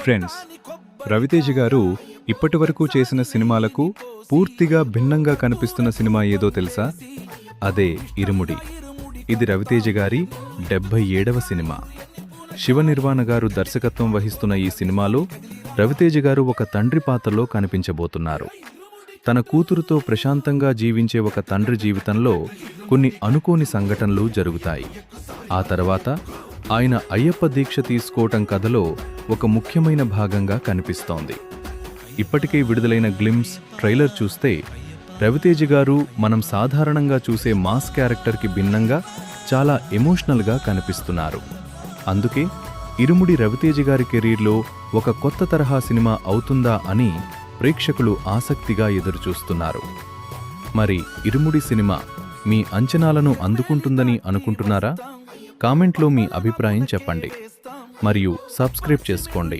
Friends, Raviteja గారు ఇప్పటివరకు చేసిన సినిమాలకు పూర్తిగా భిన్నంగా కనిపిస్తున్న సినిమా ఏదో తెలుసా? అదే ఇరుముడి. ఇది రవితేజ గారి 77వ సినిమా. శివ నిర్వాణ గారు దర్శకత్వం వహిస్తున్న ఈ సినిమాలో రవితేజ గారు ఒక తండ్రి పాత్రలో కనిపించబోతున్నారు. తన కూతురుతో ప్రశాంతంగా జీవించే ఒక తండ్రి జీవితంలో కొన్ని అనుకోని సంఘటనలు జరుగుతాయి. ఆ తర్వాత ఆయన అయ్యప్ప దీక్ష తీసుకోవటం కథలో ఒక ముఖ్యమైన భాగంగా కనిపిస్తోంది. ఇప్పటికే విడుదలైన గ్లిమ్స్ ట్రైలర్ చూస్తే రవితేజ గారు మనం సాధారణంగా చూసే మాస్ క్యారెక్టర్కి భిన్నంగా చాలా ఎమోషనల్గా కనిపిస్తున్నారు. అందుకే ఇరుముడి రవితేజ గారి కెరీర్లో ఒక కొత్త తరహా సినిమా అవుతుందా అని ప్రేక్షకులు ఆసక్తిగా ఎదురుచూస్తున్నారు. మరి ఇరుముడి సినిమా మీ అంచనాలను అందుకుంటుందని అనుకుంటున్నారా? కామెంట్లో మీ అభిప్రాయం చెప్పండి మరియు సబ్స్క్రైబ్ చేసుకోండి.